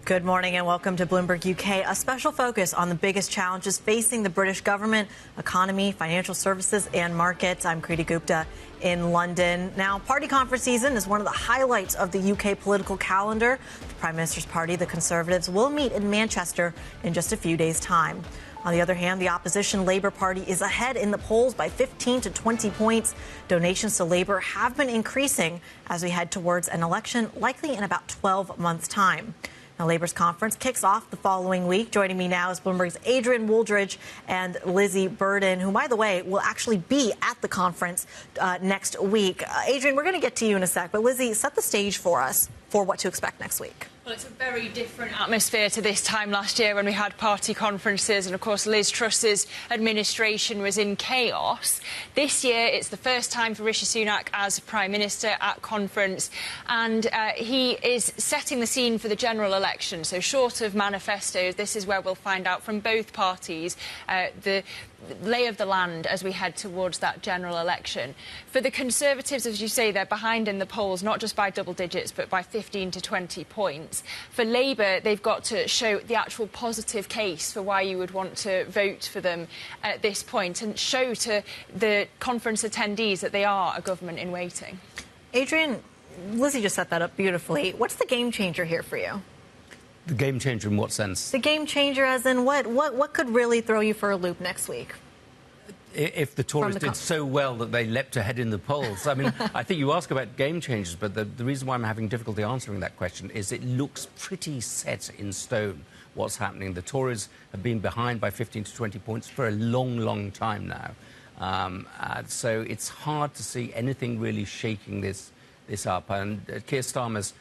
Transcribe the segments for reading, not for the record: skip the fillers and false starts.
Good morning and welcome to Bloomberg UK, a special focus on the biggest challenges facing the British government, economy, financial services and markets. I'm Kriti Gupta in London. Now, party conference season is one of the highlights of the UK political calendar. The Prime Minister's party, the Conservatives, will meet in Manchester in just a few days' time. On the other hand, the opposition Labour Party is ahead in the polls by 15 to 20 points. Donations to Labour have been increasing as we head towards an election, likely in about 12 months' time. Now, Labour's conference kicks off the following week. Joining me now is Bloomberg's Adrian Wooldridge and Lizzie Burden, who, by the way, will actually be at the conference next week. Adrian, we're going to get to you in a sec, but Lizzie, set the stage for us for what to expect next week. Well, it's a very different atmosphere to this time last year when we had party conferences and, of course, Liz Truss's administration was in chaos. This year, it's the first time for Rishi Sunak as Prime Minister at conference, and he is setting the scene for the general election. So short of manifestos, this is where we'll find out from both parties the lay of the land as we head towards that general election. For the Conservatives, as you say, they're behind in the polls, not just by double digits, but by 15 to 20 points. For Labour, they've got to show the actual positive case for why you would want to vote for them at this point and show to the conference attendees that they are a government in waiting. Adrian, Lizzie just set that up beautifully. What's the game changer here for you? The game changer in what sense? The game changer as in what could really throw you for a loop next week? If the Tories did so well that they leapt ahead in the polls. I mean, I think you ask about game changers, but the reason why I'm having difficulty answering that question is it looks pretty set in stone what's happening. The Tories have been behind by 15 to 20 points for a long, long time now. So it's hard to see anything really shaking this up. And Kier Starmer's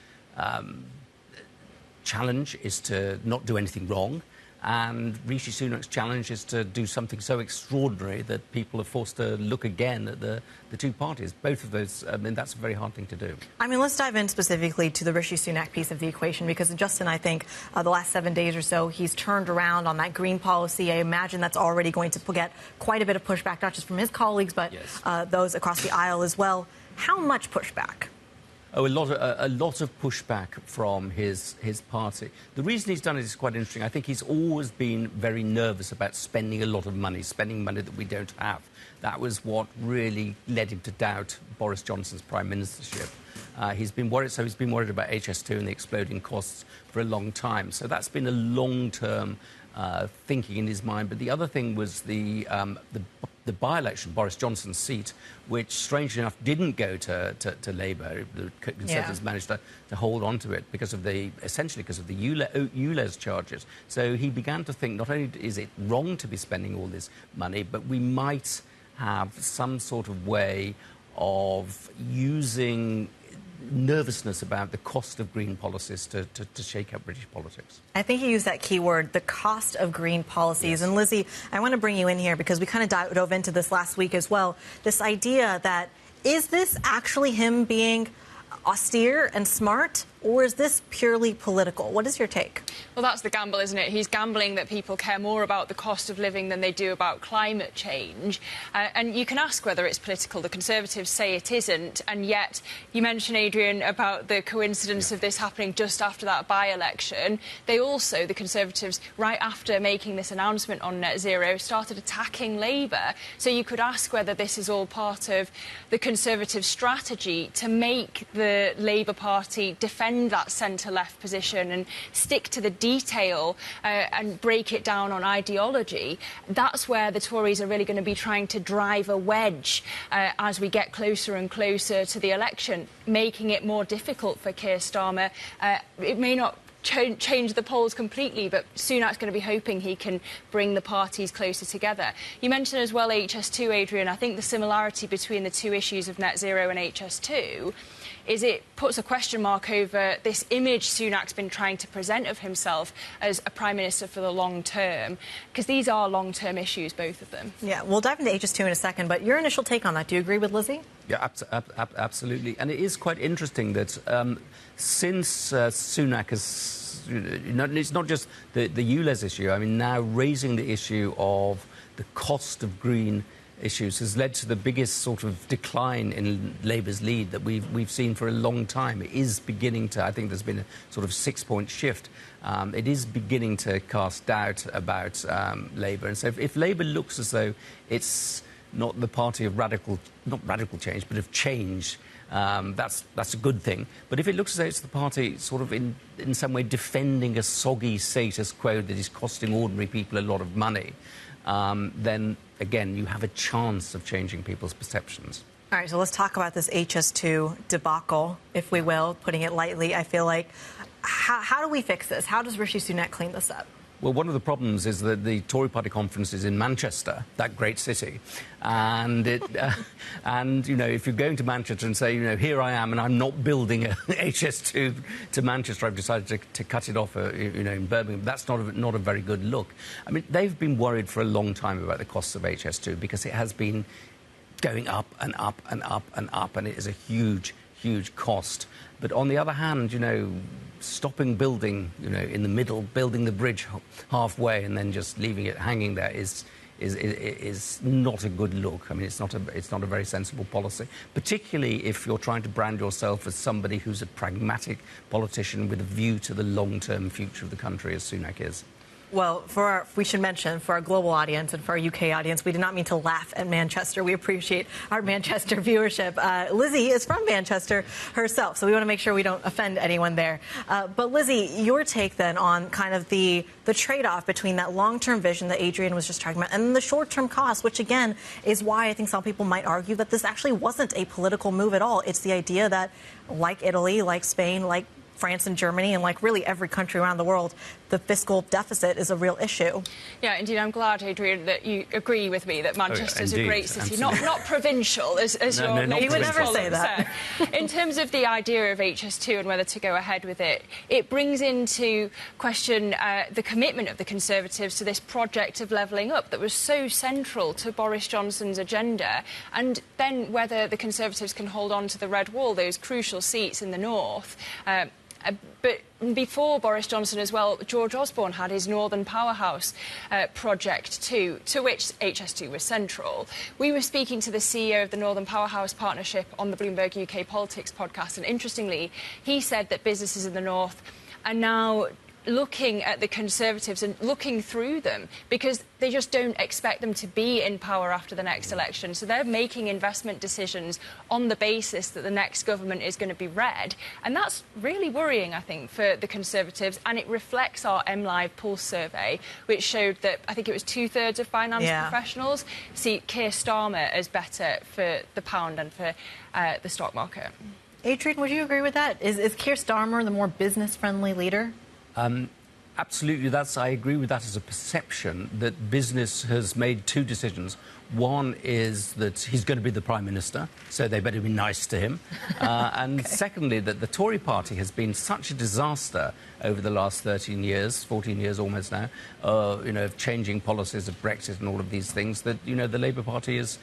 challenge is to not do anything wrong, and Rishi Sunak's challenge is to do something so extraordinary that people are forced to look again at the two parties. Both of those, I mean, that's a very hard thing to do. I mean, let's dive in specifically to the Rishi Sunak piece of the equation, because Justin, I think the last 7 days or so, he's turned around on that green policy. I imagine that's already going to get quite a bit of pushback, not just from his colleagues, but yes, those across the aisle as well. How much pushback? Oh, a lot of pushback from his party. The reason he's done it is quite interesting. I think he's always been very nervous about spending a lot of money, spending money that we don't have. That was what really led him to doubt Boris Johnson's prime ministership. He's been worried about HS2 and the exploding costs for a long time. So that's been a long-term thinking in his mind. But the other thing was the by-election, Boris Johnson's seat, which, strangely enough, didn't go to Labour. The Conservatives managed to hold on to it essentially because of the ULEZ charges. So he began to think, not only is it wrong to be spending all this money, but we might have some sort of way of using nervousness about the cost of green policies to shake up British politics. I think you used that key word, the cost of green policies. Yes. And Lizzie, I want to bring you in here because we kind of dove into this last week as well. This idea that, is this actually him being austere and smart, or is this purely political? What is your take? Well, that's the gamble, isn't it? He's gambling that people care more about the cost of living than they do about climate change. And you can ask whether it's political. The Conservatives say it isn't. And yet, you mentioned, Adrian, about the coincidence of this happening just after that by-election. They also, the Conservatives, right after making this announcement on net zero, started attacking Labour. So you could ask whether this is all part of the Conservative strategy to make the Labour Party defend that centre-left position and stick to the detail and break it down on ideology. That's where the Tories are really going to be trying to drive a wedge as we get closer and closer to the election, making it more difficult for Keir Starmer. It may not change the polls completely, but Sunak's going to be hoping he can bring the parties closer together. You mentioned as well HS2, Adrian. I think the similarity between the two issues of net zero and HS2 is it puts a question mark over this image Sunak's been trying to present of himself as a Prime Minister for the long term, because these are long-term issues, both of them. Yeah, we'll dive into HS2 in a second, but your initial take on that, do you agree with Lizzie? Yeah, absolutely. And it is quite interesting that since Sunak has, it's not just the ULEZ issue, I mean, now raising the issue of the cost of green issues has led to the biggest sort of decline in Labour's lead that we've seen for a long time. It is beginning to, I think there's been a sort of 6-point shift. It is beginning to cast doubt about Labour. And so if Labour looks as though it's not the party of not radical change, but of change, that's a good thing. But if it looks as though it's the party sort of in some way defending a soggy status quo that is costing ordinary people a lot of money, then, again, you have a chance of changing people's perceptions. All right, so let's talk about this HS2 debacle, if we will, putting it lightly. I feel like, how do we fix this? How does Rishi Sunak clean this up? Well, one of the problems is that the Tory party conference is in Manchester, that great city. And, you know, if you're going to Manchester and say, you know, here I am and I'm not building a HS2 to Manchester, I've decided to cut it off, you know, in Birmingham, that's not a very good look. I mean, they've been worried for a long time about the costs of HS2 because it has been going up and up and up and up, and it is a huge cost. But on the other hand, you know, stopping building, you know, in the middle, building the bridge halfway and then just leaving it hanging there is not a good look. I mean, it's not a very sensible policy, particularly if you're trying to brand yourself as somebody who's a pragmatic politician with a view to the long-term future of the country, as Sunak is. Well, we should mention, for our global audience and for our UK audience, we did not mean to laugh at Manchester. We appreciate our Manchester viewership. Lizzie is from Manchester herself, so we want to make sure we don't offend anyone there. But Lizzie, your take then on kind of the trade-off between that long-term vision that Adrian was just talking about and the short-term cost, which, again, is why I think some people might argue that this actually wasn't a political move at all. It's the idea that, like Italy, like Spain, like France and Germany, and like really every country around the world, the fiscal deficit is a real issue. Yeah, indeed. I'm glad, Adrian, that you agree with me that Manchester's a great city, not provincial, as your he would never say that. In terms of the idea of HS2 and whether to go ahead with it, it brings into question the commitment of the Conservatives to this project of levelling up that was so central to Boris Johnson's agenda, and then whether the Conservatives can hold on to the Red Wall, those crucial seats in the north. But before Boris Johnson as well, George Osborne had his Northern Powerhouse project too, to which HS2 was central. We were speaking to the CEO of the Northern Powerhouse Partnership on the Bloomberg UK Politics podcast, and interestingly, he said that businesses in the north are now looking at the Conservatives and looking through them because they just don't expect them to be in power after the next election. So they're making investment decisions on the basis that the next government is going to be red. And that's really worrying, I think, for the Conservatives. And it reflects our MLive Pulse survey, which showed that I think it was 2/3 of finance professionals see Kier Starmer as better for the pound and for the stock market. Adrian, would you agree with that? Is Kier Starmer the more business-friendly leader? Absolutely, I agree with that as a perception that business has made two decisions. One is that he's going to be the Prime Minister, so they better be nice to him. And secondly, that the Tory party has been such a disaster over the last 13 years, 14 years almost now, you know, of changing policies of Brexit and all of these things, that, you know, the Labour Party is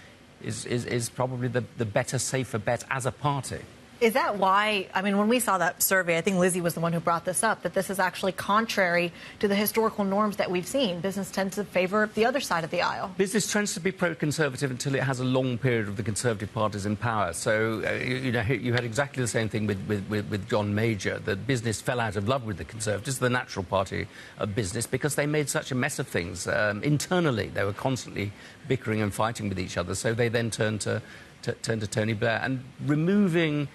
probably the better, safer bet as a party. Is that why, I mean, when we saw that survey, I think Lizzie was the one who brought this up, that this is actually contrary to the historical norms that we've seen. Business tends to favour the other side of the aisle. Business tends to be pro-Conservative until it has a long period of the Conservative parties in power. So, you know, you had exactly the same thing with John Major, that business fell out of love with the Conservatives, the natural party of business, because they made such a mess of things. Internally, they were constantly bickering and fighting with each other, so they then turned to Tony Blair. And removing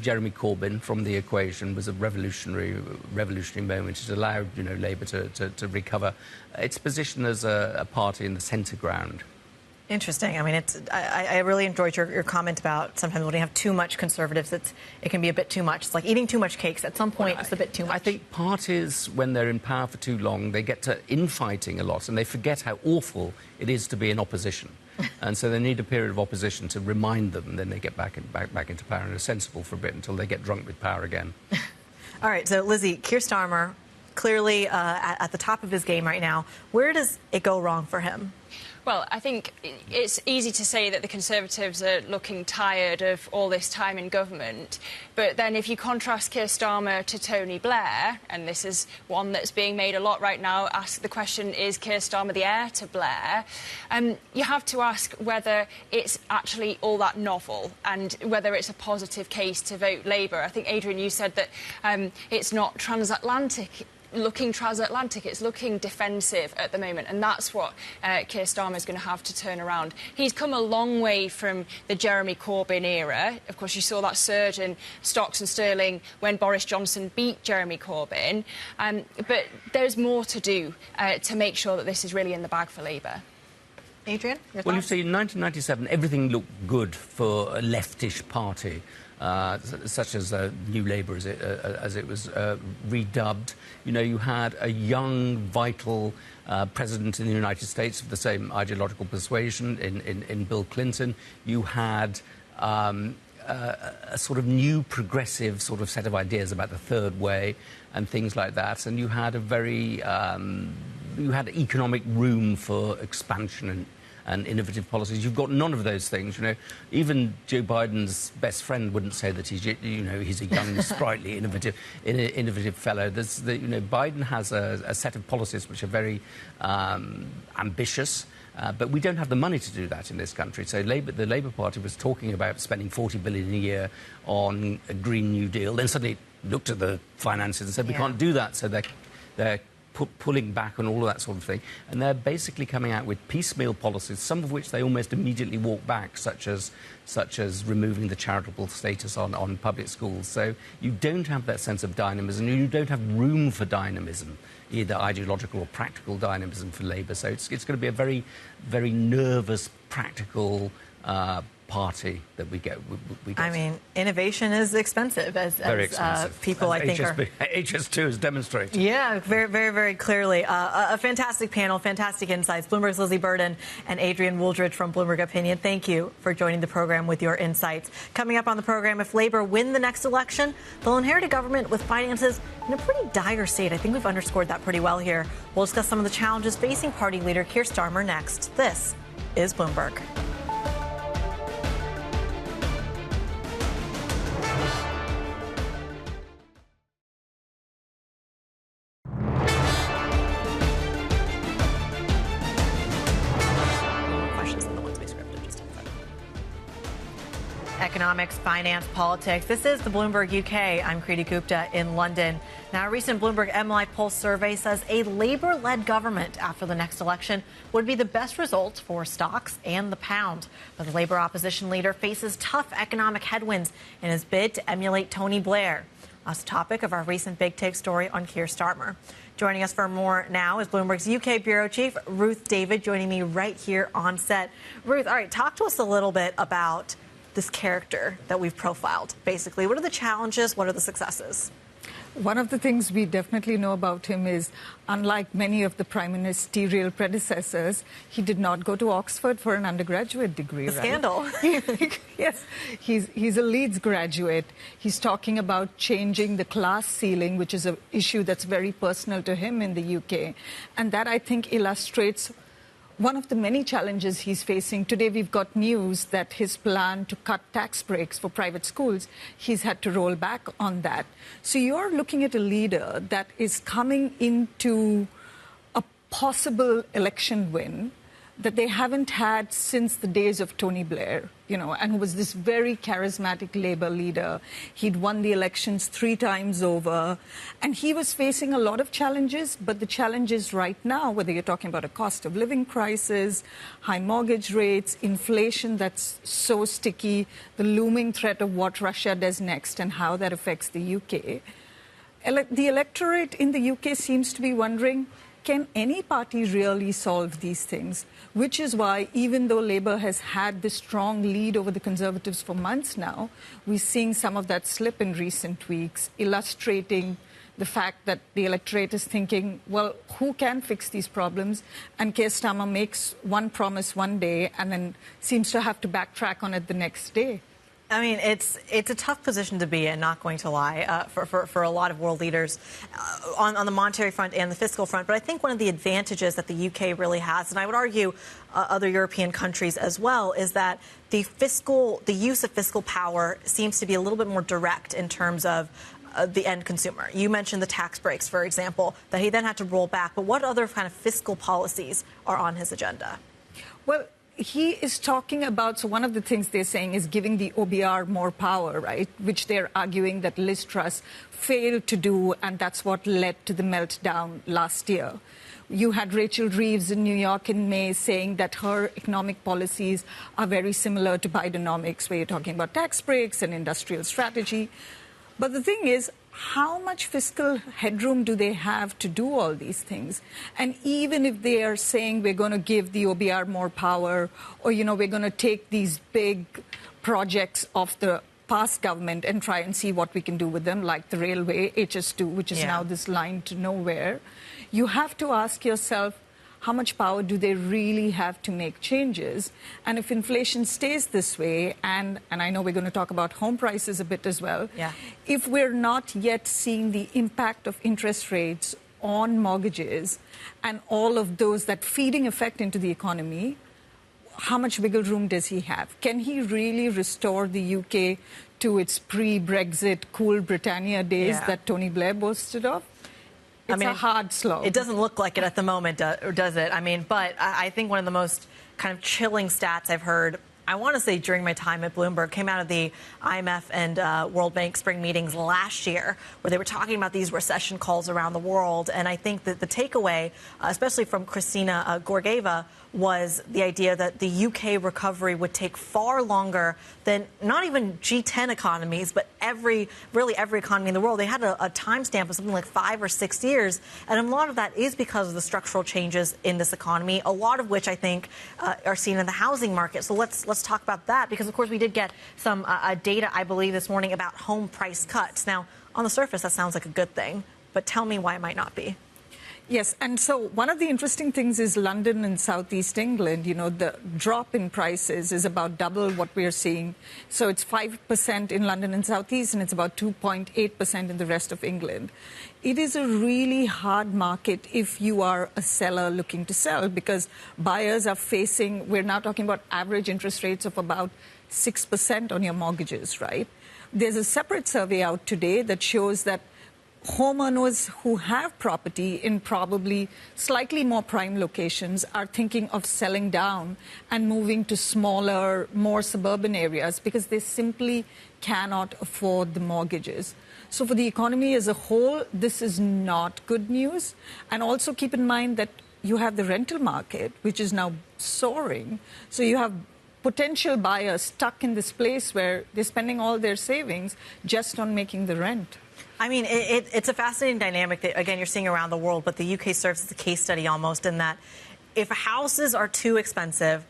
Jeremy Corbyn from the equation was a revolutionary moment. It allowed, you know, Labour to recover its position as a party in the centre ground. Interesting. I mean, I really enjoyed your comment about sometimes when you have too much Conservatives, it can be a bit too much. It's like eating too much cakes. At some point, it's a bit too much. I think parties, when they're in power for too long, they get to infighting a lot and they forget how awful it is to be in opposition. And so they need a period of opposition to remind them, and then they get back into power and are sensible for a bit until they get drunk with power again. All right, so Lizzie, Kier Starmer, clearly at the top of his game right now. Where does it go wrong for him? Well, I think it's easy to say that the Conservatives are looking tired of all this time in government, but then if you contrast Keir Starmer to Tony Blair, and this is one that's being made a lot right now, ask the question, is Keir Starmer the heir to Blair? You have to ask whether it's actually all that novel and whether it's a positive case to vote Labour. I think, Adrian, you said that it's not looking transatlantic, it's looking defensive at the moment, and that's what Keir Starmer is going to have to turn around. He's come a long way from the Jeremy Corbyn era. Of course, you saw that surge in stocks and sterling when Boris Johnson beat Jeremy Corbyn, but there's more to do to make sure that this is really in the bag for Labour. Adrian, your thoughts? Well, you see, in 1997, everything looked good for a leftish party, such as New Labour, as it was redubbed. You know, you had a young, vital president in the United States of the same ideological persuasion in Bill Clinton. You had a sort of new progressive sort of set of ideas about the third way and things like that. And you had a very... you had economic room for expansion and innovative policies. You've got none of those things, you know. Even Joe Biden's best friend wouldn't say that he's a young, sprightly, innovative fellow. Biden has a set of policies which are very ambitious, but we don't have the money to do that in this country. So the Labour Party was talking about spending $40 billion a year on a Green New Deal, then suddenly looked at the finances and said, we can't do that, so they're pulling back on all of that sort of thing. And they're basically coming out with piecemeal policies, some of which they almost immediately walk back, such as removing the charitable status on public schools. So you don't have that sense of dynamism. You don't have room for dynamism, either ideological or practical dynamism for Labour. So it's going to be a very, very nervous, practical party that we get. I mean, innovation is expensive, as expensive. People, I think, are... HS2 has demonstrated. Yeah, very, very, very clearly. A fantastic panel, fantastic insights. Bloomberg's Lizzie Burden and Adrian Wooldridge from Bloomberg Opinion. Thank you for joining the program with your insights. Coming up on the program, if Labour win the next election, they'll inherit a government with finances in a pretty dire state. I think we've underscored that pretty well here. We'll discuss some of the challenges facing party leader Kier Starmer next. This is Bloomberg. Economics, finance, politics. This is the Bloomberg UK. I'm Kriti Gupta in London. Now, a recent Bloomberg MLI Pulse survey says a Labour-led government after the next election would be the best result for stocks and the pound. But the Labour opposition leader faces tough economic headwinds in his bid to emulate Tony Blair. That's the topic of our recent Big Take story on Keir Starmer. Joining us for more now is Bloomberg's UK Bureau Chief, Ruth David, joining me right here on set. Ruth, all right, talk to us a little bit about this character that we've profiled, basically. What are the challenges? What are the successes? One of the things we definitely know about him is, unlike many of the prime ministerial predecessors, he did not go to Oxford for an undergraduate degree. Scandal. Yes, he's a Leeds graduate. He's talking about changing the class ceiling, which is an issue that's very personal to him in the UK. And that, I think, illustrates one of the many challenges he's facing. Today, we've got news that his plan to cut tax breaks for private schools, he's had to roll back on that. So you're looking at a leader that is coming into a possible election win that they haven't had since the days of Tony Blair, and who was this very charismatic Labour leader. He'd won the elections 3 times over, and he was facing a lot of challenges, but the challenges right now, whether you're talking about a cost of living crisis, high mortgage rates, inflation that's so sticky, the looming threat of what Russia does next and how that affects the UK. The electorate in the UK seems to be wondering, can any party really solve these things? Which is why, even though Labour has had this strong lead over the Conservatives for months now, we're seeing some of that slip in recent weeks, illustrating the fact that the electorate is thinking, well, who can fix these problems? And Keir Starmer makes one promise one day and then seems to have to backtrack on it the next day. I mean, it's a tough position to be in, not going to lie, for a lot of world leaders on the monetary front and the fiscal front. But I think one of the advantages that the UK really has, and I would argue other European countries as well, is that the use of fiscal power seems to be a little bit more direct in terms of the end consumer. You mentioned the tax breaks, for example, that he then had to roll back. But what other kind of fiscal policies are on his agenda? Well, he is talking about, so one of the things they're saying is giving the OBR more power, right, which they're arguing that Liz Truss failed to do, and that's what led to the meltdown last year. You had Rachel Reeves in New York in May saying that her economic policies are very similar to Bidenomics, where you're talking about tax breaks and industrial strategy. But the thing is, how much fiscal headroom do they have to do all these things? And even if they are saying we're going to give the OBR more power, or, you know, we're going to take these big projects of the past government and try and see what we can do with them, like the railway, HS2, which is now this line to nowhere, you have to ask yourself, how much power do they really have to make changes? And if inflation stays this way, and I know we're going to talk about home prices a bit as well, if we're not yet seeing the impact of interest rates on mortgages and all of those, that feeding effect into the economy, how much wiggle room does he have? Can he really restore the UK to its pre-Brexit cool Britannia days that Tony Blair boasted of? It's a hard slog. It doesn't look like it at the moment, does it? I mean, but I think one of the most kind of chilling stats I've heard, I want to say during my time at Bloomberg, came out of the IMF and World Bank spring meetings last year, where they were talking about these recession calls around the world. And I think that the takeaway, especially from Christina Georgieva, was the idea that the UK recovery would take far longer than not even G10 economies, but really every economy in the world. They had a timestamp of something like 5 or 6 years. And a lot of that is because of the structural changes in this economy, a lot of which I think are seen in the housing market. So let's talk about that, because, of course, we did get some data, I believe, this morning about home price cuts. Now, on the surface, that sounds like a good thing, but tell me why it might not be. Yes, and so one of the interesting things is London and southeast England, you know, the drop in prices is about double what we're seeing. So it's 5% in London and southeast, and it's about 2.8% in the rest of England. It is a really hard market if you are a seller looking to sell, because buyers are facing, we're now talking about average interest rates of about 6% on your mortgages, right? There's a separate survey out today that shows that homeowners who have property in probably slightly more prime locations are thinking of selling down and moving to smaller, more suburban areas because they simply cannot afford the mortgages. So for the economy as a whole, this is not good news. And also keep in mind that you have the rental market, which is now soaring. So you have potential buyers stuck in this place where they're spending all their savings just on making the rent. I mean, it's a fascinating dynamic that, again, you're seeing around the world, but the UK serves as a case study almost in that if houses are too expensive,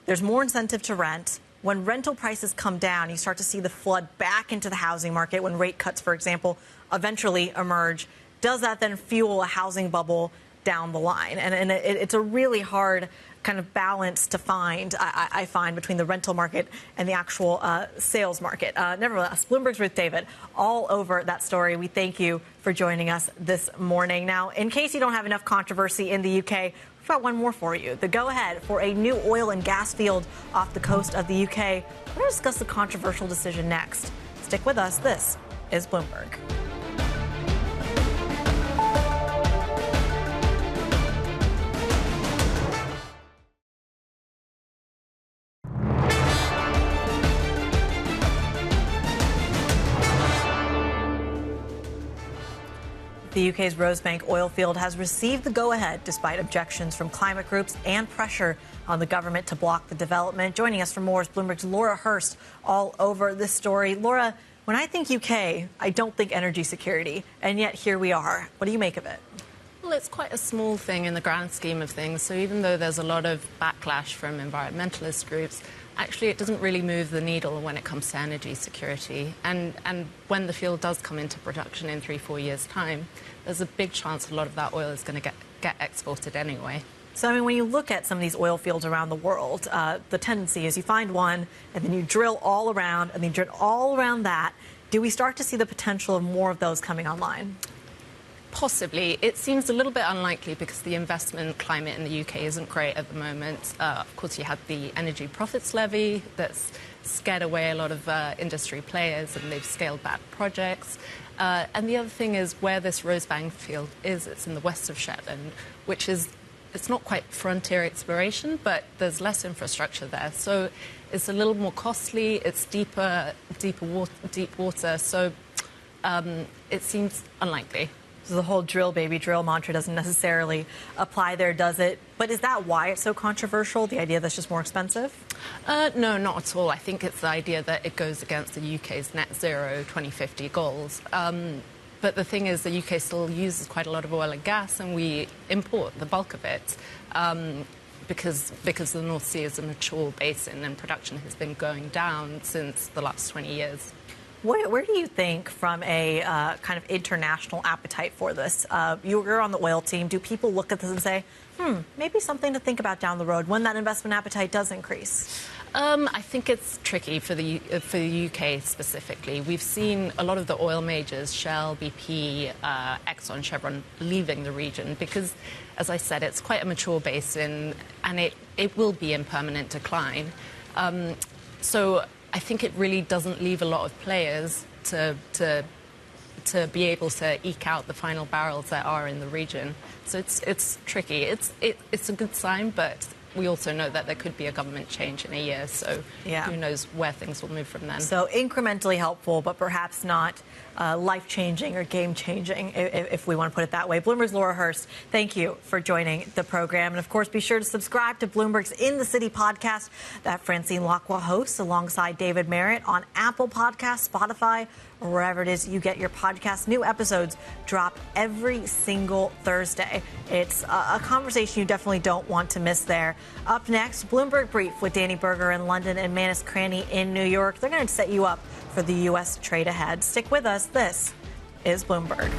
there's more incentive to rent. When rental prices come down, you start to see the flood back into the housing market when rate cuts, for example, eventually emerge. Does that then fuel a housing bubble down the line? And it's a really hard kind of balance to find, I find, between the rental market and the actual sales market. Nevertheless, Bloomberg's Ruth David, all over that story. We thank you for joining us this morning. Now, in case you don't have enough controversy in the UK, we've got one more for you. The go-ahead for a new oil and gas field off the coast of the UK. We're going to discuss the controversial decision next. Stick with us. This is Bloomberg. The UK's Rosebank oil field has received the go-ahead despite objections from climate groups and pressure on the government to block the development. Joining us for more is Bloomberg's Laura Hurst, all over this story. Laura, when I think UK, I don't think energy security, and yet here we are. What do you make of it? Well, it's quite a small thing in the grand scheme of things. So even though there's a lot of backlash from environmentalist groups, actually it doesn't really move the needle when it comes to energy security. And when the field does come into production in 3-4 years' time, there's a big chance a lot of that oil is going to get exported anyway. So, I mean, when you look at some of these oil fields around the world, the tendency is you find one and then you drill all around and then you drill all around that. Do we start to see the potential of more of those coming online? Possibly. It seems a little bit unlikely because the investment climate in the UK isn't great at the moment. Of course, you had the energy profits levy that's scared away a lot of industry players, and they've scaled back projects. And the other thing is where this Rosebank field is, it's in the west of Shetland, which is, it's not quite frontier exploration, but there's less infrastructure there. So it's a little more costly, it's deep water, so it seems unlikely. So the whole drill, baby, drill mantra doesn't necessarily apply there, does it? But is that why it's so controversial, the idea that it's just more expensive? No, not at all. I think it's the idea that it goes against the UK's net zero 2050 goals. But the thing is, the UK still uses quite a lot of oil and gas, and we import the bulk of it because the North Sea is a mature basin and production has been going down since the last 20 years. Where do you think, from a kind of international appetite for this, you're on the oil team, do people look at this and say, maybe something to think about down the road when that investment appetite does increase? I think it's tricky for the UK specifically. We've seen a lot of the oil majors, Shell, BP, Exxon, Chevron, leaving the region because, as I said, it's quite a mature basin and it will be in permanent decline. So I think it really doesn't leave a lot of players to be able to eke out the final barrels that are in the region. So it's tricky. It's a good sign, but we also know that there could be a government change in a year, so who knows where things will move from then. So incrementally helpful, but perhaps not life-changing or game-changing, if we want to put it that way. Bloomberg's Laura Hurst, thank you for joining the program. And, of course, be sure to subscribe to Bloomberg's In the City podcast that Francine Lacqua hosts alongside David Merritt on Apple Podcasts, Spotify, or wherever it is you get your podcasts. New episodes drop every single Thursday. It's a conversation you definitely don't want to miss there. Up next, Bloomberg Brief with Danny Berger in London and Manus Cranny in New York. They're going to set you up for the U.S. trade ahead. Stick with us. This is Bloomberg.